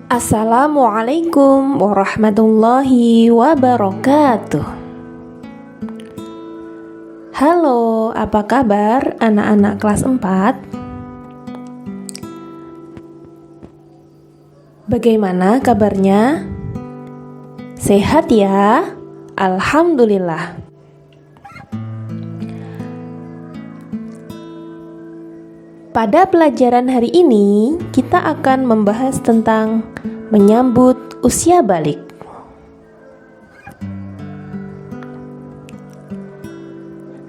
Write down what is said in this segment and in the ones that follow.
Assalamualaikum warahmatullahi wabarakatuh. Halo, apa kabar anak-anak kelas 4? Bagaimana kabarnya? Sehat ya? Alhamdulillah. Pada pelajaran hari ini, kita akan membahas tentang menyambut usia balik.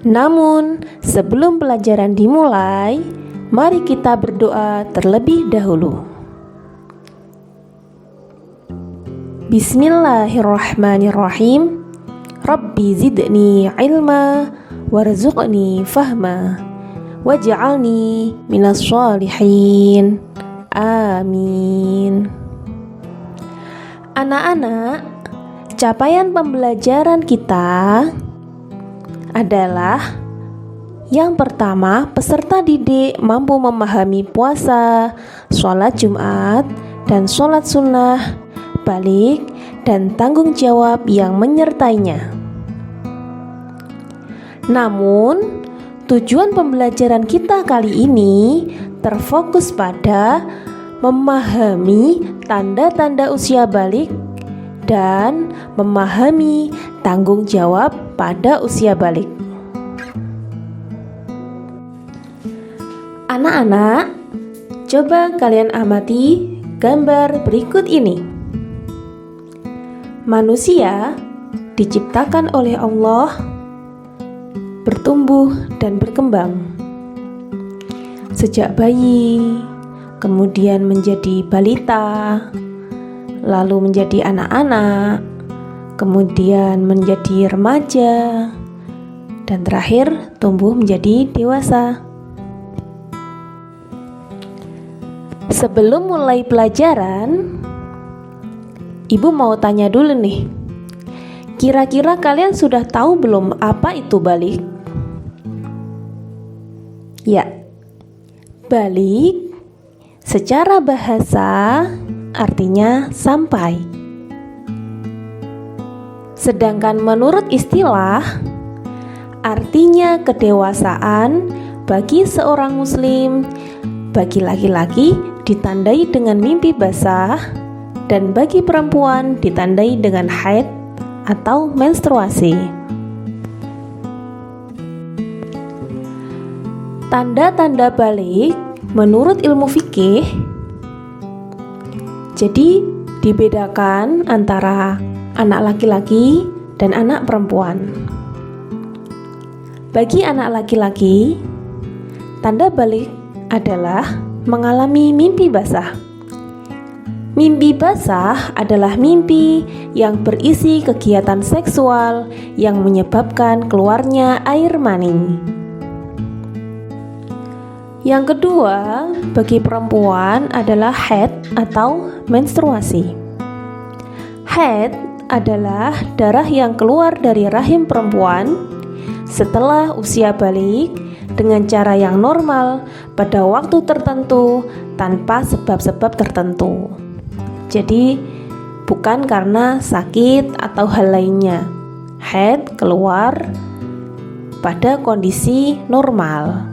Namun, sebelum pelajaran dimulai, mari kita berdoa terlebih dahulu. Bismillahirrahmanirrahim. Rabbi zidni ilma warzuqni fahma waj'alni minas sholihin. Amin. Anak-anak, capaian pembelajaran kita adalah yang pertama, peserta didik mampu memahami puasa, sholat Jumat, dan sholat sunnah, balik, dan tanggung jawab yang menyertainya. Namun, tujuan pembelajaran kita kali ini terfokus pada memahami tanda-tanda usia balik dan memahami tanggung jawab pada usia balik. Anak-anak, coba kalian amati gambar berikut ini. Manusia diciptakan oleh Allah bertumbuh dan berkembang sejak bayi, kemudian menjadi balita, lalu menjadi anak-anak, kemudian menjadi remaja, dan terakhir tumbuh menjadi dewasa. Sebelum mulai pelajaran, Ibu mau tanya dulu nih, kira-kira kalian sudah tahu belum apa itu balik? Ya, balik secara bahasa artinya sampai. Sedangkan menurut istilah, artinya kedewasaan bagi seorang muslim, bagi laki-laki ditandai dengan mimpi basah, dan bagi perempuan ditandai dengan haid atau menstruasi. Tanda-tanda balik menurut ilmu fikih jadi dibedakan antara anak laki-laki dan anak perempuan. Bagi anak laki-laki, tanda balik adalah mengalami mimpi basah. Mimpi basah adalah mimpi yang berisi kegiatan seksual yang menyebabkan keluarnya air mani. Yang kedua, bagi perempuan adalah haid atau menstruasi. Haid adalah darah yang keluar dari rahim perempuan setelah usia balik dengan cara yang normal pada waktu tertentu tanpa sebab-sebab tertentu. Jadi bukan karena sakit atau hal lainnya. Haid keluar pada kondisi normal.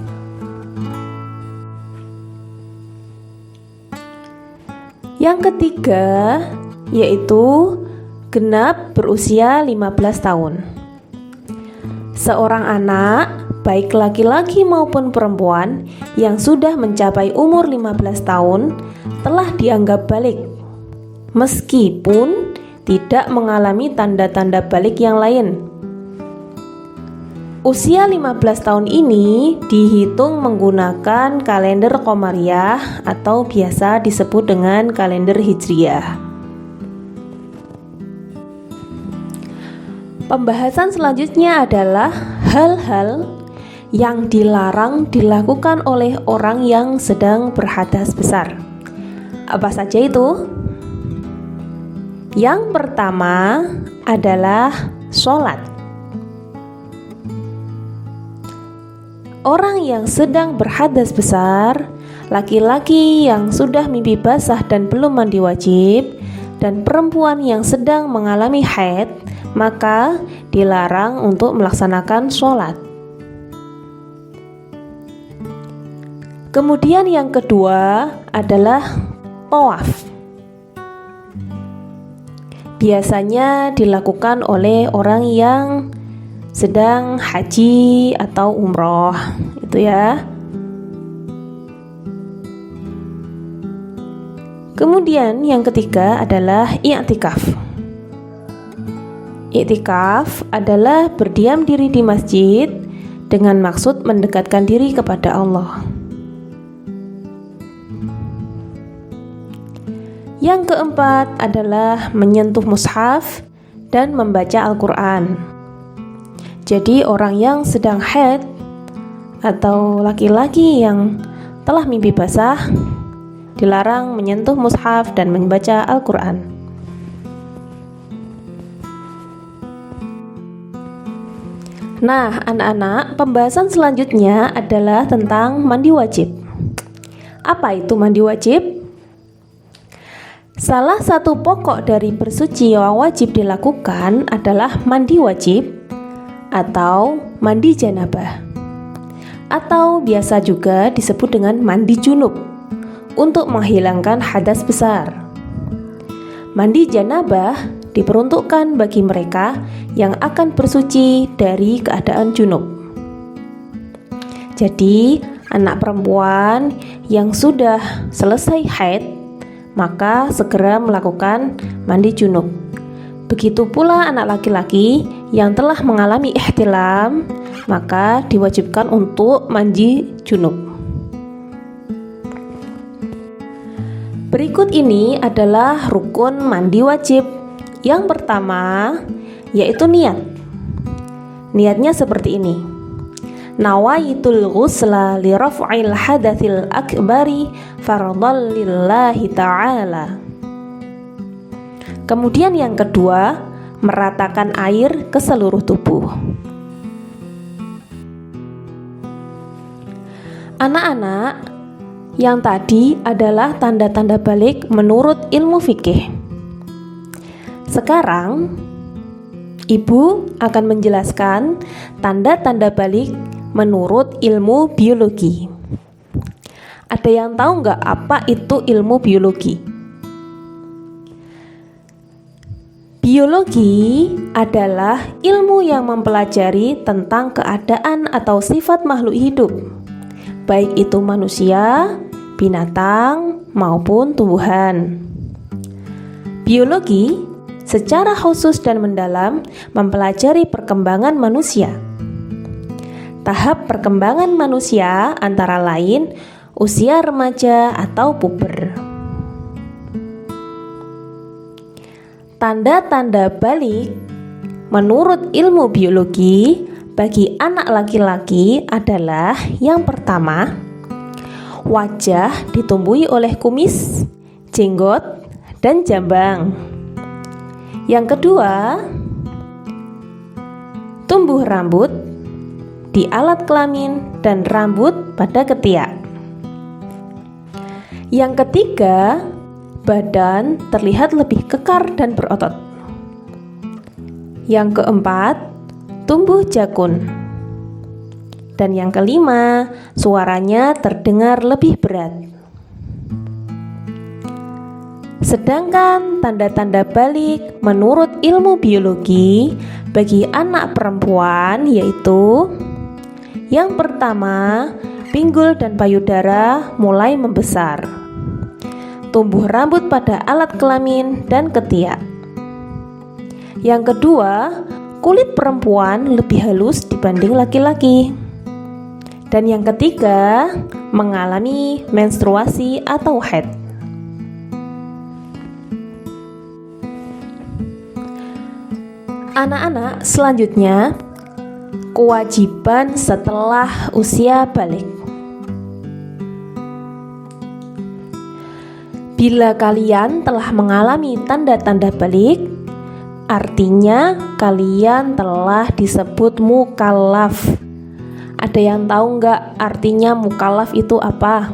Yang ketiga yaitu genap berusia 15 tahun. Seorang anak, baik laki-laki maupun perempuan yang sudah mencapai umur 15 tahun telah dianggap balik, meskipun tidak mengalami tanda-tanda balik yang lain. Usia 15 tahun ini dihitung menggunakan kalender Qamariyah atau biasa disebut dengan kalender Hijriyah. Pembahasan selanjutnya adalah hal-hal yang dilarang dilakukan oleh orang yang sedang berhadas besar. Apa saja itu? Yang pertama adalah sholat. Orang yang sedang berhadas besar laki-laki yang sudah mimpi basah dan belum mandi wajib, dan perempuan yang sedang mengalami haid, maka dilarang untuk melaksanakan sholat. Kemudian yang kedua adalah tawaf. Biasanya dilakukan oleh orang yang sedang haji atau umroh, itu ya. Kemudian yang ketiga adalah i'tikaf. I'tikaf adalah berdiam diri di masjid dengan maksud mendekatkan diri kepada Allah. Yang keempat adalah menyentuh mushaf dan membaca Al-Quran. Jadi orang yang sedang haid atau laki-laki yang telah mimpi basah dilarang menyentuh mushaf dan membaca Al-Quran. Nah, anak-anak, pembahasan selanjutnya adalah tentang mandi wajib. Apa itu mandi wajib? Salah satu pokok dari bersuci yang wajib dilakukan adalah mandi wajib atau mandi janabah, atau biasa juga disebut dengan mandi junub, untuk menghilangkan hadas besar. Mandi janabah diperuntukkan bagi mereka yang akan bersuci dari keadaan junub. Jadi, anak perempuan yang sudah selesai haid maka segera melakukan mandi junub. Begitu pula anak laki-laki yang telah mengalami ihtilam, maka diwajibkan untuk mandi junub. Berikut ini adalah rukun mandi wajib. Yang pertama yaitu niat. Niatnya seperti ini: nawaitul ghusla li raf'il hadatsil akbari fardhan lillahi ta'ala. Kemudian yang kedua, meratakan air ke seluruh tubuh. Anak-anak, yang tadi adalah tanda-tanda balik menurut ilmu fikih. Sekarang Ibu akan menjelaskan tanda-tanda balik menurut ilmu biologi. Ada yang tahu nggak apa itu ilmu biologi? Biologi adalah ilmu yang mempelajari tentang keadaan atau sifat makhluk hidup, baik itu manusia, binatang, maupun tumbuhan. Biologi secara khusus dan mendalam mempelajari perkembangan manusia. Tahap perkembangan manusia antara lain usia remaja atau puber. Tanda-tanda balik menurut ilmu biologi bagi anak laki-laki adalah yang pertama, wajah ditumbuhi oleh kumis, jenggot, dan jambang. Yang kedua, tumbuh rambut di alat kelamin dan rambut pada ketiak. Yang ketiga, badan terlihat lebih kekar dan berotot. Yang keempat, tumbuh jakun. Dan yang kelima, suaranya terdengar lebih berat. Sedangkan tanda-tanda balik menurut ilmu biologi bagi anak perempuan yaitu: yang pertama, pinggul dan payudara mulai membesar, tumbuh rambut pada alat kelamin dan ketiak. Yang kedua, kulit perempuan lebih halus dibanding laki-laki. Dan yang ketiga, mengalami menstruasi atau haid. Anak-anak, selanjutnya kewajiban setelah usia balik. Bila kalian telah mengalami tanda-tanda balik, artinya kalian telah disebut mukallaf. Ada yang tahu nggak artinya mukallaf itu apa?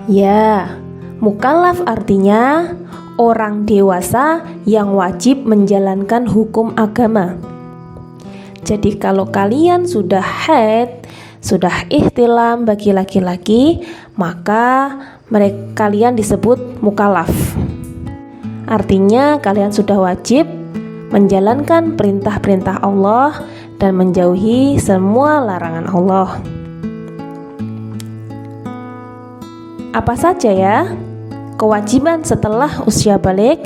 Ya, mukallaf artinya orang dewasa yang wajib menjalankan hukum agama. Jadi kalau kalian sudah haid, sudah ihtilam bagi laki-laki, maka kalian disebut mukallaf. Artinya kalian sudah wajib menjalankan perintah-perintah Allah dan menjauhi semua larangan Allah. Apa saja ya kewajiban setelah usia balik?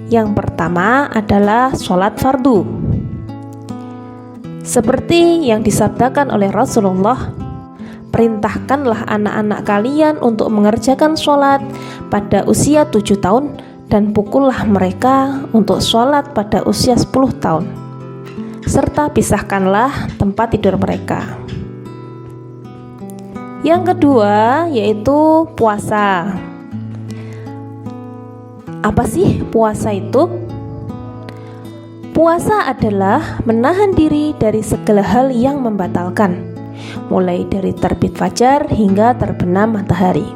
Yang pertama adalah sholat fardu. Seperti yang disabdakan oleh Rasulullah, perintahkanlah anak-anak kalian untuk mengerjakan sholat pada usia 7 tahun dan pukullah mereka untuk sholat pada usia 10 tahun, serta pisahkanlah tempat tidur mereka. Yang kedua yaitu puasa. Apa sih puasa itu? Puasa adalah menahan diri dari segala hal yang membatalkan, mulai dari terbit fajar hingga terbenam matahari.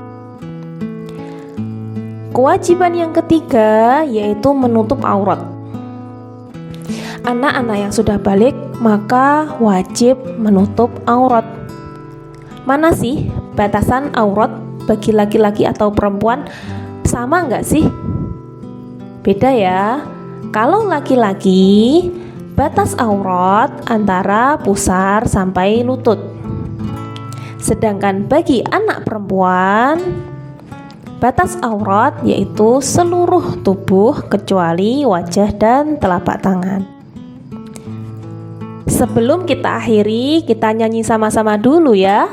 Kewajiban yang ketiga yaitu menutup aurat. Anak-anak yang sudah balik maka wajib menutup aurat. Mana sih batasan aurat bagi laki-laki atau perempuan? Sama nggak sih? Beda ya. Kalau laki-laki, batas aurat antara pusar sampai lutut. Sedangkan bagi anak perempuan, batas aurat yaitu seluruh tubuh kecuali wajah dan telapak tangan. Sebelum kita akhiri, kita nyanyi sama-sama dulu ya.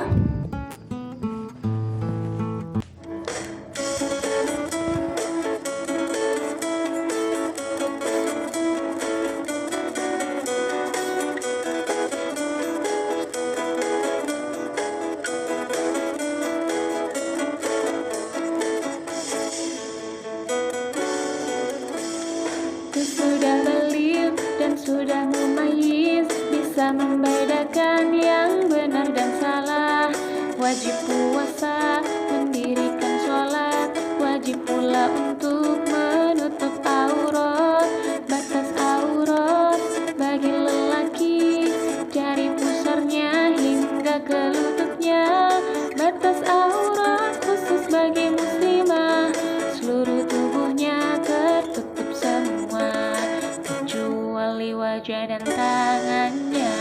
Sudah balik dan sudah mumayyiz, bisa membedakan yang benar dan salah. Wajib puasa, mendirikan sholat, wajib pula untuk menutup aurat. Batas aurat bagi lelaki dari pusarnya hingga ke lututnya. Batas aurat khusus bagi muslimah, seluruh tubuhnya tertutup semua kecuali wajah dan tangannya.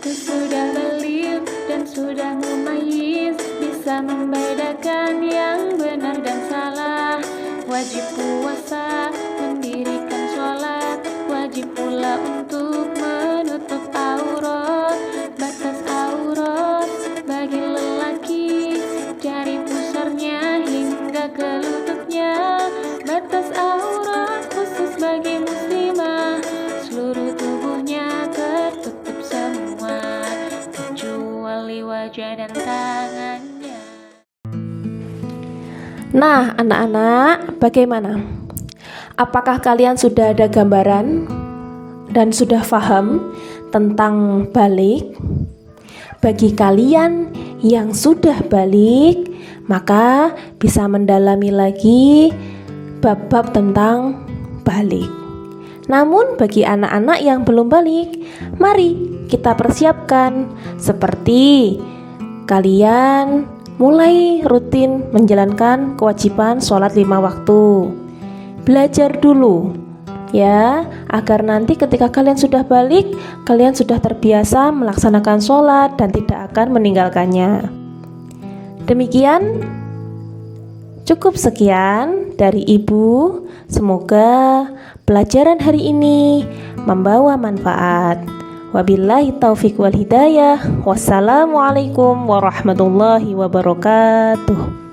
Sudah balik dan sudah mumayyiz, bisa membedakan yang benar dan salah. Wajib puasa, mendirikan sholat, wajib pula untuk menutup aurat. Batas aurat bagi lelaki dari pusarnya hingga ke lututnya. Batas aurat khusus bagi muslimah, seluruh tubuhnya tertutup semua kecuali wajah dan tangannya. Nah, anak-anak, bagaimana? Apakah kalian sudah ada gambaran dan sudah paham tentang balik? Bagi kalian yang sudah balik, maka bisa mendalami lagi bab-bab tentang balik. Namun bagi anak-anak yang belum balik, mari kita persiapkan seperti kalian mulai rutin menjalankan kewajiban sholat 5 waktu. Belajar dulu ya, agar nanti ketika kalian sudah balik, kalian sudah terbiasa melaksanakan sholat dan tidak akan meninggalkannya. Demikian, cukup sekian dari Ibu. Semoga pelajaran hari ini membawa manfaat. Wabillahi taufiq wal hidayah. Wassalamualaikum warahmatullahi wabarakatuh.